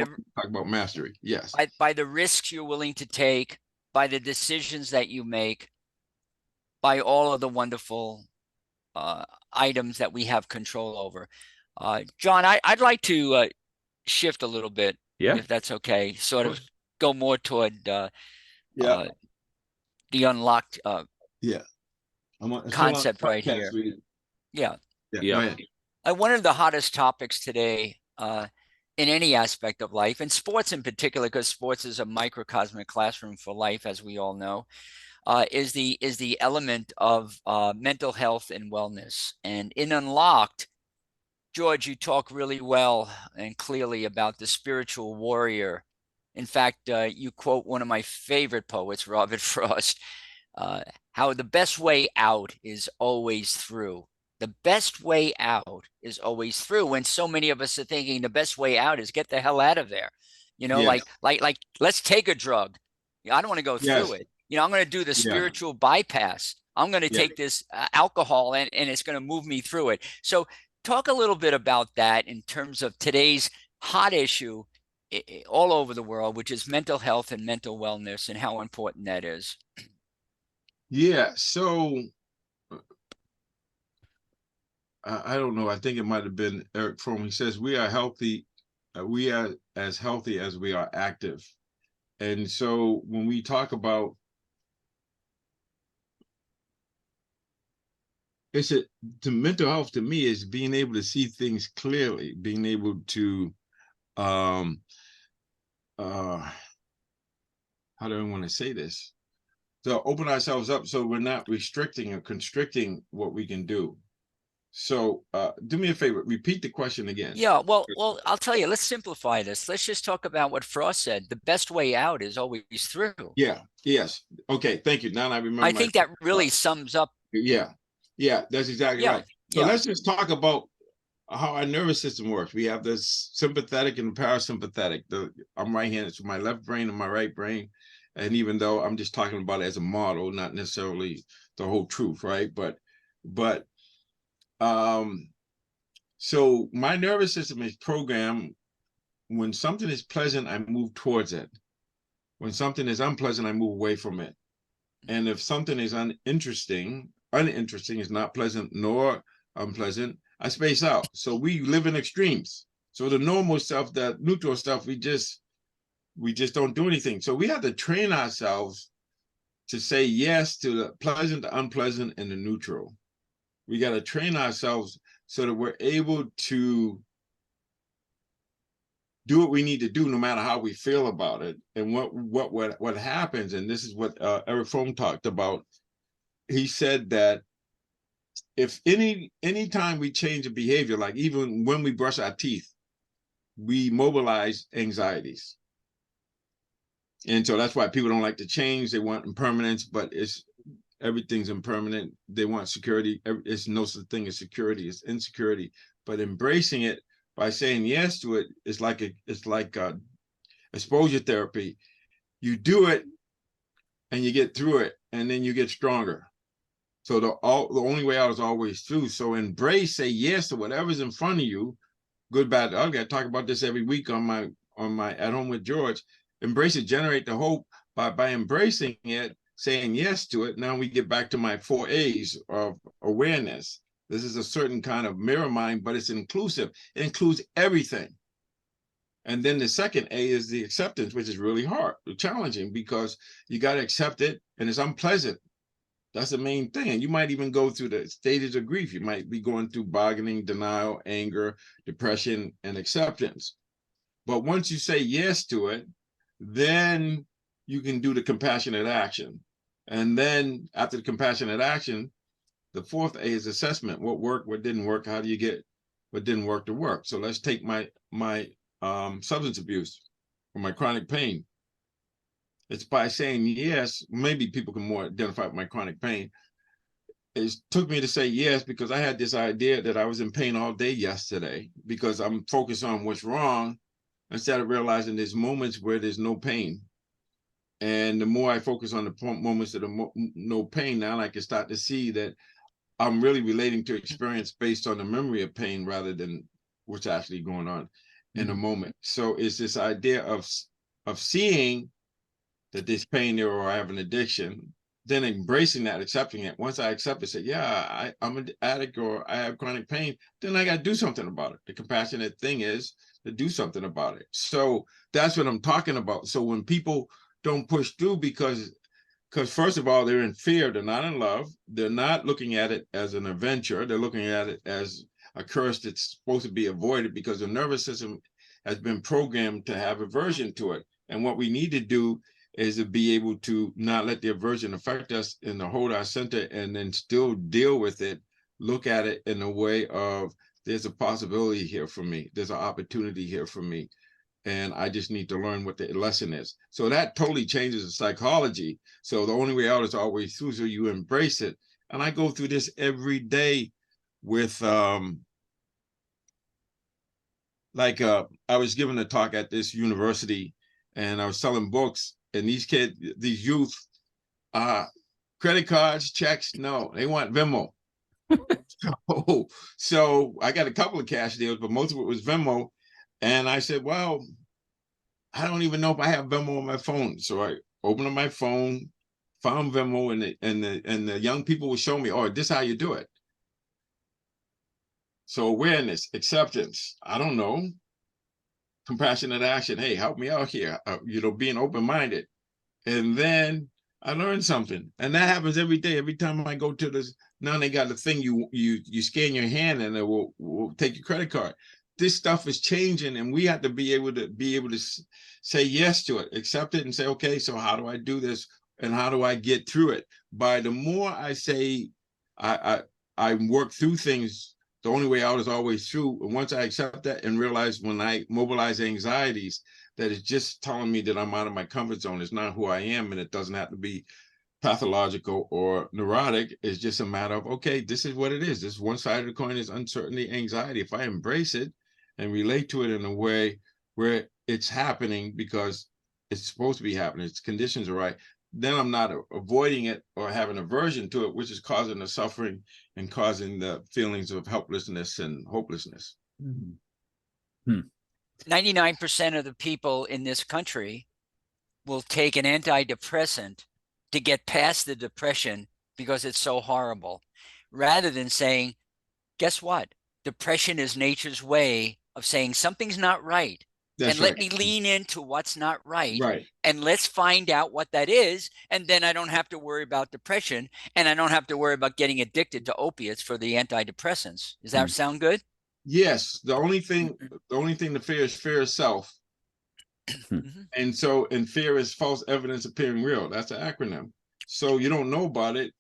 about mastery. Yes. By the risks you're willing to take, by the decisions that you make, by all of the wonderful items that we have control over. John, I'd like to shift a little bit, if that's okay. Sort of go more toward the unlocked concept right here. Yeah. One of the hottest topics today in any aspect of life, and sports in particular, because sports is a microcosmic classroom for life, as we all know, is the element of mental health and wellness. And in Unlocked, George, you talk really well and clearly about the spiritual warrior. In fact, you quote one of my favorite poets, Robert Frost, how the best way out is always through. The best way out is always through. When so many of us are thinking the best way out is get the hell out of there. Like let's take a drug. I don't want to go through it. I'm going to do the spiritual bypass. I'm going to take this alcohol and it's going to move me through it. So talk a little bit about that in terms of today's hot issue all over the world, which is mental health and mental wellness, and how important that is. Yeah. So I don't know. I think it might have been Eric Fromm. He says, we are healthy. We are as healthy as we are active. And so when we talk about the mental health, to me, is being able to see things clearly, being able to how do I want to say this? So open ourselves up so we're not restricting or constricting what we can do. So do me a favor, repeat the question again. Yeah, well, I'll tell you, let's simplify this. Let's just talk about what Frost said. The best way out is always through. Yeah, yes. Okay, thank you. Now I remember. I think that really sums up. Yeah, that's exactly right. So let's just talk about how our nervous system works. We have this sympathetic and parasympathetic. I'm right-handed, so my left brain and my right brain. And even though I'm just talking about it as a model, not necessarily the whole truth, right? But so my nervous system is programmed. When something is pleasant, I move towards it. When something is unpleasant, I move away from it. And if something is uninteresting is not pleasant nor unpleasant, I space out. So we live in extremes. So the normal stuff, that neutral stuff, we just don't do anything. So we have to train ourselves to say yes to the pleasant, the unpleasant, and the neutral. We got to train ourselves so that we're able to do what we need to do, no matter how we feel about it. And what happens, and this is what Eric Fromm talked about. He said that if any time we change a behavior, like even when we brush our teeth, we mobilize anxieties. And so that's why people don't like to change. They want impermanence, but everything's impermanent. They want security. It's no such thing as security. It's insecurity. But embracing it by saying yes to it is like exposure therapy. You do it, and you get through it, and then you get stronger. So the only way out is always through. So embrace, say yes to whatever's in front of you, good, bad, ugly. I talk about this every week on my At Home with George. Embrace it, generate the hope by embracing it, saying yes to it. Now we get back to my 4 A's of awareness. This is a certain kind of mirror mind, but it's inclusive. It includes everything. And then the second A is the acceptance, which is really hard, challenging, because you got to accept it, and it's unpleasant. That's the main thing. And you might even go through the stages of grief. You might be going through bargaining, denial, anger, depression, and acceptance. But once you say yes to it, then you can do the compassionate action. And then after the compassionate action, the fourth A is assessment. What worked, what didn't work, how do you get what didn't work to work? So let's take my substance abuse or my chronic pain. It's by saying yes, maybe people can more identify with my chronic pain. It took me to say yes because I had this idea that I was in pain all day yesterday because I'm focused on what's wrong instead of realizing there's moments where there's no pain. And the more I focus on the moments of no pain, now I can start to see that I'm really relating to experience based on the memory of pain rather than what's actually going on in the moment. So it's this idea of seeing that there's pain there or I have an addiction, then embracing that, accepting it. Once I accept it, say, yeah, I'm an addict or I have chronic pain, then I got to do something about it. The compassionate thing is to do something about it. So that's what I'm talking about. So when people don't push through because first of all, they're in fear, they're not in love, they're not looking at it as an adventure, they're looking at it as a curse that's supposed to be avoided because the nervous system has been programmed to have aversion to it. And what we need to do is to be able to not let the aversion affect us and to hold our center and then still deal with it, look at it in a way of there's a possibility here for me, there's an opportunity here for me, and I just need to learn what the lesson is. So that totally changes the psychology. So the only way out is always through, so you embrace it. And I go through this every day with, I was giving a talk at this university and I was selling books, and these kids, these youth, credit cards, checks, no, they want Venmo. So I got a couple of cash deals, but most of it was Venmo. And I said, well, I don't even know if I have Venmo on my phone. So I opened up my phone, found Venmo, and the young people would show me, oh, this is how you do it. So awareness, acceptance, I don't know, compassionate action. Hey, help me out here. Being open-minded. And then I learned something. And that happens every day. Every time I go to this, now they got the thing you scan your hand and it will take your credit card. This stuff is changing, and we have to be able to say yes to it, accept it, and say, okay, so how do I do this, and how do I get through it? By the more I say I work through things the only way out is always through. And once I accept that and realize when I mobilize anxieties, that it's just telling me that I'm out of my comfort zone. It's not who I am, and it doesn't have to be pathological or neurotic. It's just a matter of, okay, this is what it is. This one side of the coin is uncertainty, anxiety. If I embrace it and relate to it in a way where it's happening because it's supposed to be happening, its conditions are right, then I'm not avoiding it or having aversion to it, which is causing the suffering and causing the feelings of helplessness and hopelessness. 99% of the people in this country will take an antidepressant to get past the depression because it's so horrible, rather than saying, guess what? Depression is nature's way of saying something's not right. That's and right. Let me lean into what's not right. Right. And let's find out what that is. And then I don't have to worry about depression, and I don't have to worry about getting addicted to opiates for the antidepressants. Does that sound good? Yes. The only thing to fear is fear of self. And fear is false evidence appearing real. That's an acronym. So you don't know about it.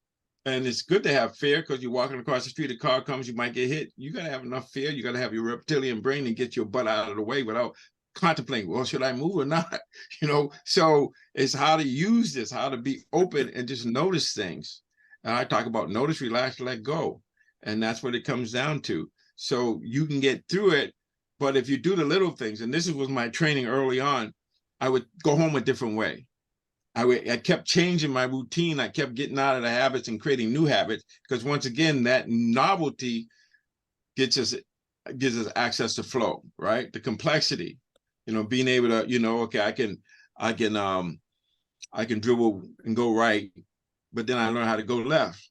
And it's good to have fear, because you're walking across the street, a car comes, you might get hit. You got to have enough fear. You got to have your reptilian brain and get your butt out of the way without contemplating, well, should I move or not? So it's how to use this, how to be open and just notice things. And I talk about notice, relax, let go. And that's what it comes down to. So you can get through it. But if you do the little things, and this was my training early on, I would go home a different way. I kept changing my routine. I kept getting out of the habits and creating new habits, because once again, that novelty gives us access to flow, right? The complexity, being able to, okay, I can dribble and go right, but then I learn how to go left.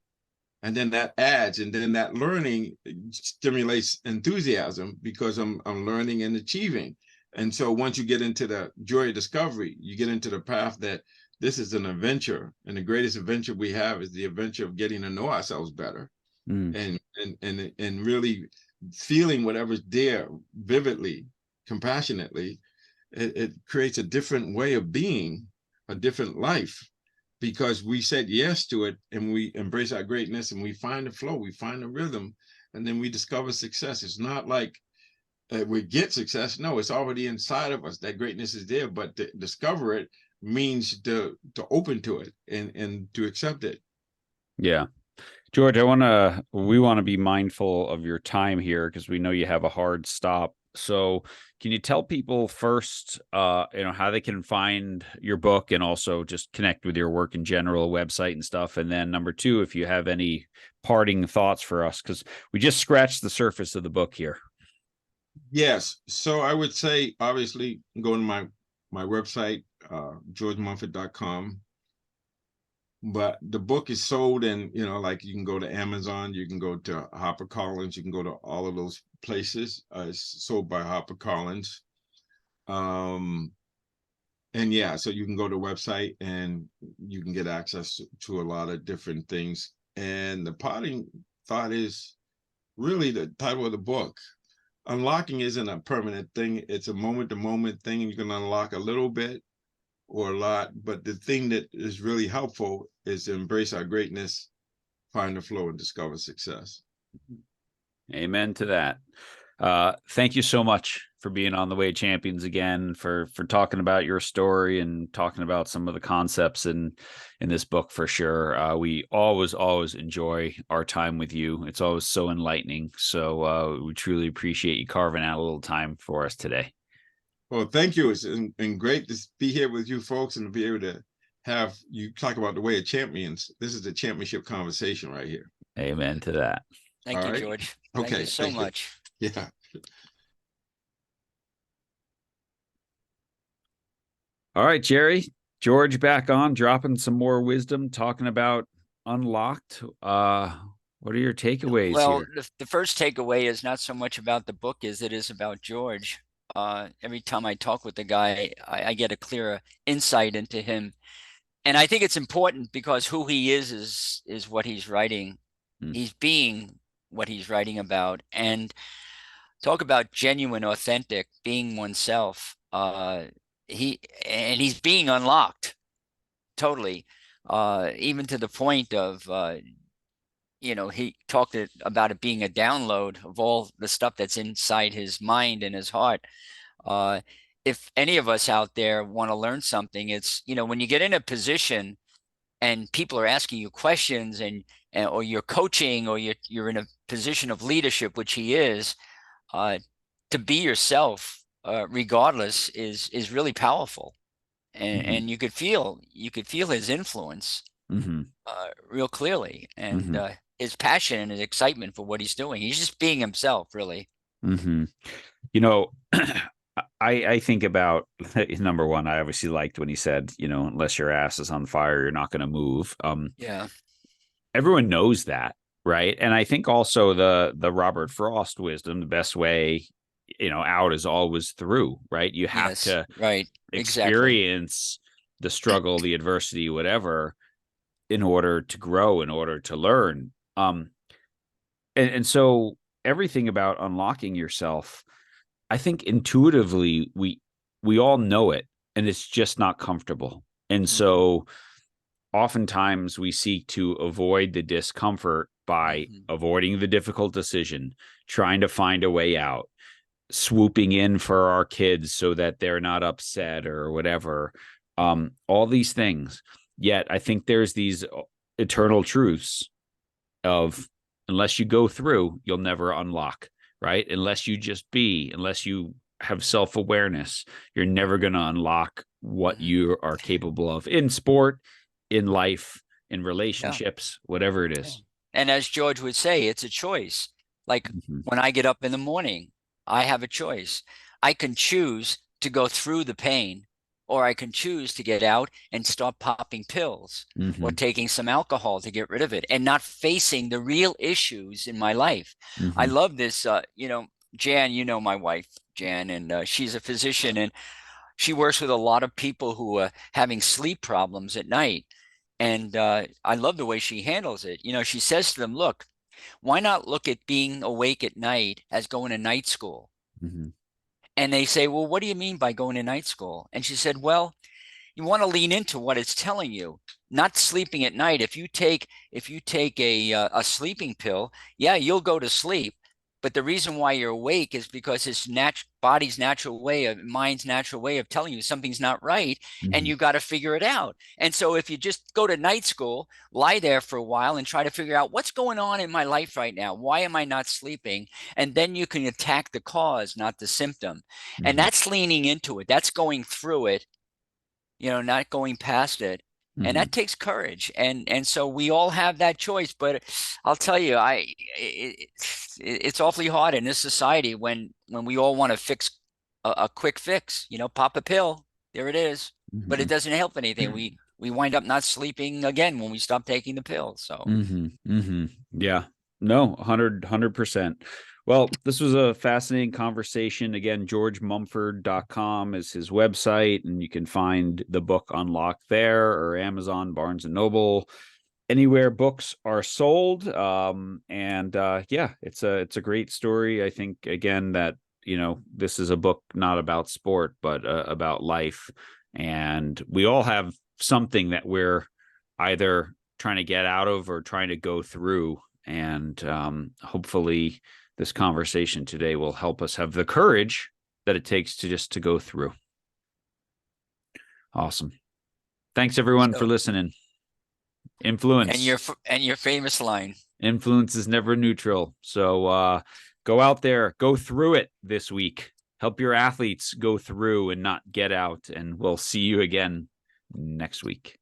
And then that adds, and then that learning stimulates enthusiasm, because I'm learning and achieving. And so once you get into the joy of discovery, you get into the path that this is an adventure, and the greatest adventure we have is the adventure of getting to know ourselves better, and really feeling whatever's there vividly, compassionately. It creates a different way of being, a different life, because we said yes to it, and we embrace our greatness, and we find the flow, we find the rhythm, and then we discover success. It's not like we get success. No, it's already inside of us. That greatness is there, but to discover it means to open to it and to accept it. Yeah. George, we want to be mindful of your time here, because we know you have a hard stop. So can you tell people first, how they can find your book, and also just connect with your work in general, website and stuff? And then number two, if you have any parting thoughts for us, because we just scratched the surface of the book here. Yes. So I would say, obviously, go to my website, georgemumford.com. But the book is sold in, like you can go to Amazon, you can go to HarperCollins, you can go to all of those places. It's sold by HarperCollins. And yeah, so you can go to the website and you can get access to a lot of different things. And the parting thought is really the title of the book. Unlocking isn't a permanent thing. It's a moment-to-moment thing, and you can unlock a little bit or a lot. But the thing that is really helpful is to embrace our greatness, find the flow, and discover success. Amen to that. Thank you so much for being on The Way of Champions again, for talking about your story and talking about some of the concepts in this book for sure. We always enjoy our time with you. It's always so enlightening. So we truly appreciate you carving out a little time for us today. Well, thank you. It's been great to be here with you folks and to be able to have you talk about the way of champions. This is the championship conversation right here. Amen to that. Thank you, George. Thank you so much. Yeah. All right, Jerry. George back on, dropping some more wisdom, talking about Unlocked. What are your takeaways here? The first takeaway is not so much about the book as it is about George. Every time I talk with the guy, I get a clearer insight into him. And I think it's important, because who he is what he's writing. He's being what he's writing about. And talk about genuine, authentic, being oneself. He's being unlocked totally, even to the point of he talked about it being a download of all the stuff that's inside his mind and his heart. If any of us out there want to learn something, it's, when you get in a position and people are asking you questions or you're coaching or you're in a position of leadership, which he is, to be yourself, regardless, is really powerful. And you could feel his influence real clearly, and his passion and his excitement for what he's doing. He's just being himself, really. I think about, number one, I obviously liked when he said, unless your ass is on fire, you're not going to move. Yeah. Everyone knows that, right? And I think also the Robert Frost wisdom, the best way, out is always through, right? You have to experience the struggle, the adversity, whatever, in order to grow, in order to learn. And so everything about unlocking yourself, I think intuitively we all know it, and it's just not comfortable. And so oftentimes we seek to avoid the discomfort by avoiding the difficult decision, trying to find a way out, swooping in for our kids so that they're not upset or whatever. All these things. Yet I think there's these eternal truths of, unless you go through, you'll never unlock, right? Unless you just be, unless you have self-awareness, you're never going to unlock what you are capable of in sport, in life, in relationships, whatever it is. And as George would say, it's a choice. Like when I get up in the morning, I have a choice. I can choose to go through the pain, or I can choose to get out and start popping pills or taking some alcohol to get rid of it and not facing the real issues in my life. I love this. Jan, my wife, Jan, and she's a physician, and she works with a lot of people who are having sleep problems at night. And I love the way she handles it. She says to them, look, why not look at being awake at night as going to night school? And they say, well, what do you mean by going to night school? And she said, well, you want to lean into what it's telling you, not sleeping at night. If you take a sleeping pill, yeah, you'll go to sleep. But the reason why you're awake is because his body's natural way of mind's natural way of telling you something's not right, and you got to figure it out. And so if you just go to night school, lie there for a while and try to figure out what's going on in my life right now, why am I not sleeping? And then you can attack the cause, not the symptom. And that's leaning into it. That's going through it, not going past it. And that takes courage. And so we all have that choice. But I'll tell you, it's awfully hard in this society when we all want to fix a quick fix, pop a pill. There it is. But it doesn't help anything. We wind up not sleeping again when we stop taking the pill. So yeah, no, 100%. Well, this was a fascinating conversation. Again, georgemumford.com is his website, and you can find the book Unlocked there, or Amazon, Barnes & Noble, anywhere books are sold. It's a great story. I think, again, that, this is a book not about sport, but about life. And we all have something that we're either trying to get out of or trying to go through. And hopefully this conversation today will help us have the courage that it takes to go through. Awesome. Thanks everyone for listening. Influence. And your famous line. Influence is never neutral. So go out there, go through it this week. Help your athletes go through and not get out. And we'll see you again next week.